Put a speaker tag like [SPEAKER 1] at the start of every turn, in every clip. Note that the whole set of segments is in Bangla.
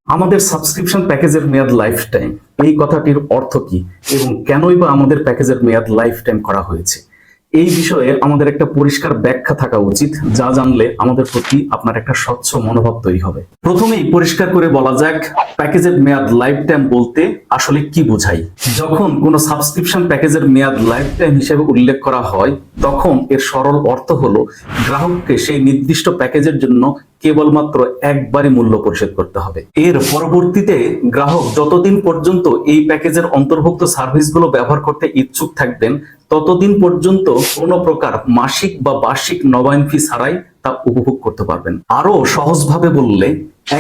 [SPEAKER 1] আমাদের সাবস্ক্রিপশন প্যাকেজের মেয়াদ লাইফ টাইম, এই কথাটির অর্থ কি এবং কেনই বা আমাদের প্যাকেজের মেয়াদ লাইফ টাইম করা হয়েছে, এই বিষয়ে আমাদের একটা পরিষ্কার ব্যাখ্যা থাকা উচিত, যা জানলে আমাদের প্রতি আপনার একটা স্বচ্ছ মনোভাব তৈরি হবে। প্রথমেই পরিষ্কার করে বলা যাক, প্যাকেজের মেয়াদ লাইফ টাইম বলতে আসলে কি বোঝাই। যখন কোনো সাবস্ক্রিপশন প্যাকেজের মেয়াদ লাইফ টাইম হিসেবে উল্লেখ করা হয়, তখন এর সরল অর্থ হলো গ্রাহককে সেই নির্দিষ্ট প্যাকেজের জন্য কেবলমাত্র একবারই মূল্য পরিশোধ করতে হবে। এর পরবর্তীতে গ্রাহক যতদিন পর্যন্ত এই প্যাকেজের অন্তর্ভুক্ত সার্ভিসগুলো ব্যবহার করতে ইচ্ছুক থাকবেন, ততদিন পর্যন্ত কোনো প্রকার মাসিক বা বার্ষিক নবায়ন ফি ছাড়াই তা উপভোগ করতে পারবেন। আরো সহজভাবে বললে,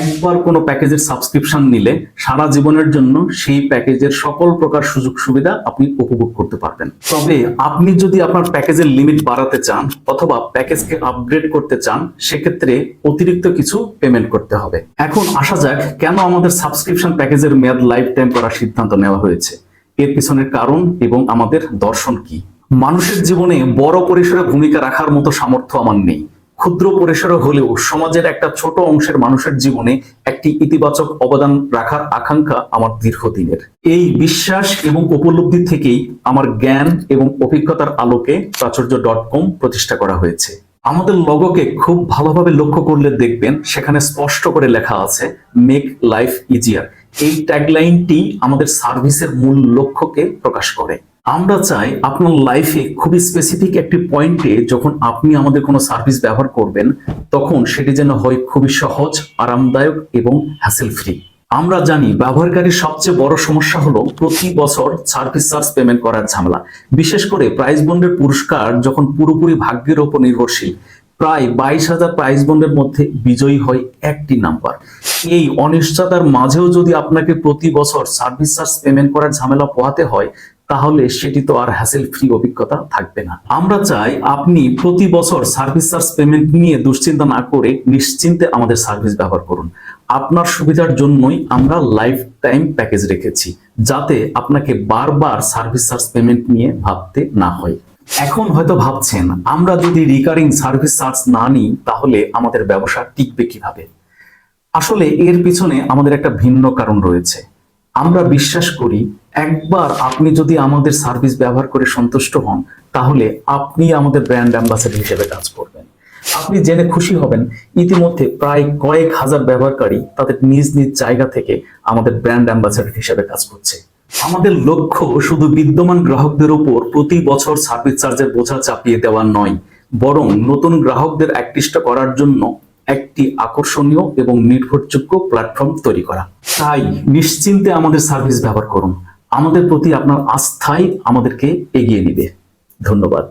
[SPEAKER 1] একবার কোনো প্যাকেজের সাবস্ক্রিপশন নিলে সারা জীবনের জন্য সেই প্যাকেজের সকল প্রকার সুযোগ সুবিধা আপনি উপভোগ করতে পারবেন। তবে আপনি যদি আপনার প্যাকেজের লিমিট বাড়াতে চান অথবা প্যাকেজকে আপগ্রেড করতে চান, সেক্ষেত্রে অতিরিক্ত কিছু পেমেন্ট করতে হবে। এখন আসা যাক, কেন আমাদের সাবস্ক্রিপশন প্যাকেজের মেয়াদ লাইফ টাইম করার সিদ্ধান্ত নেওয়া হয়েছে, এর পিছনের কারণ এবং আমাদের দর্শন কি। মানুষের জীবনে বড় পরিসরে ভূমিকা রাখার মতো সামর্থ্য আমার নেই। ক্ষুদ্র পরিসরে হলেও সমাজের একটা ছোট অংশের মানুষের জীবনে একটি ইতিবাচক অবদান রাখার আকাঙ্ক্ষা আমার দীর্ঘদিনের। এই বিশ্বাস এবং উপলব্ধি থেকেই আমার জ্ঞান এবং অভিজ্ঞতার আলোকে প্রাচুর্য.com প্রতিষ্ঠা করা হয়েছে। আমাদের লোগোকে খুব ভালোভাবে লক্ষ্য করলে দেখবেন সেখানে স্পষ্ট করে লেখা আছে মেক লাইফ ইজিয়ার। এই ট্যাগলাইনটি আমাদের সার্ভিসের মূল লক্ষ্যকে প্রকাশ করে। আমরা চাই আপনার লাইফে খুবই স্পেসিফিক একটি পয়েন্টে যখন আপনি আমাদের কোনো সার্ভিস ব্যবহার করবেন, তখন সেটি যেন হয় খুবই সহজ, আরামদায়ক এবং হ্যাসেল ফ্রি। আমরা জানি ব্যবহারকারীর সবচেয়ে বড় সমস্যা হলো প্রতি বছর সার্ভিস চার্জ পেমেন্ট করার ঝামেলা। বিশেষ করে প্রাইস বন্ডের পুরস্কার যখন পুরোপুরি ভাগ্যের উপর নির্ভরশীল। প্রায় 22,000 প্রাইস বন্ডের মধ্যে বিজয়ী হয় একটি নাম্বার। এই অনিশ্চয়তার মাঝেও যদি আপনাকে প্রতি বছর সার্ভিস চার্জ পেমেন্ট করার ঝামেলা পোহাতে হয়, তাহলে সেটি তো আর হ্যাসেল ফ্রি অভিজ্ঞতা থাকবে না। আমরা চাই আপনি প্রতি বছর সার্ভিস চার্জ পেমেন্ট নিয়ে দুশ্চিন্তা না করে নিশ্চিন্তে আমাদের সার্ভিস ব্যবহার করুন। আপনার সুবিধার জন্যই আমরা লাইফ টাইম প্যাকেজ রেখেছি, যাতে আপনাকে বারবার সার্ভিস চার্জ পেমেন্ট নিয়ে ভাবতে না হয়। এখন হয়তো ভাবছেন, আমরা যদি রিকারিং সার্ভিস চার্জ না নিই তাহলে আমাদের ব্যবসা টিকবে কিভাবে? আসলে এর পিছনে আমাদের একটা ভিন্ন কারণ রয়েছে। আমরা বিশ্বাস করি, একবার আপনি যদি আমাদের সার্ভিস ব্যবহার করে সন্তুষ্ট হন, তাহলে আপনি আমাদের ব্র্যান্ড অ্যাম্বাসেডর হিসেবে কাজ করবেন। আপনি জেনে খুশি হবেন, ইতিমধ্যে প্রায় কয়েক হাজার ব্যবহারকারী তাদের নিজ নিজ জায়গা থেকে আমাদের ব্র্যান্ড অ্যাম্বাসেডর হিসেবে কাজ করছে। আমাদের লক্ষ্য শুধু বিদ্যমান গ্রাহকদের উপর প্রতি বছর সার্ভিস চার্জের বোঝা চাপিয়ে দেওয়া নয়, বরং নতুন গ্রাহকদের আকৃষ্ট করার জন্য একটি আকর্ষণীয় এবং নির্ভরযোগ্য প্ল্যাটফর্ম তৈরি করা। তাই নিশ্চিন্তে আমাদের সার্ভিস ব্যবহার করুন। আমাদের প্রতি আপনার আস্থাই আমাদেরকে এগিয়ে নিবে। ধন্যবাদ।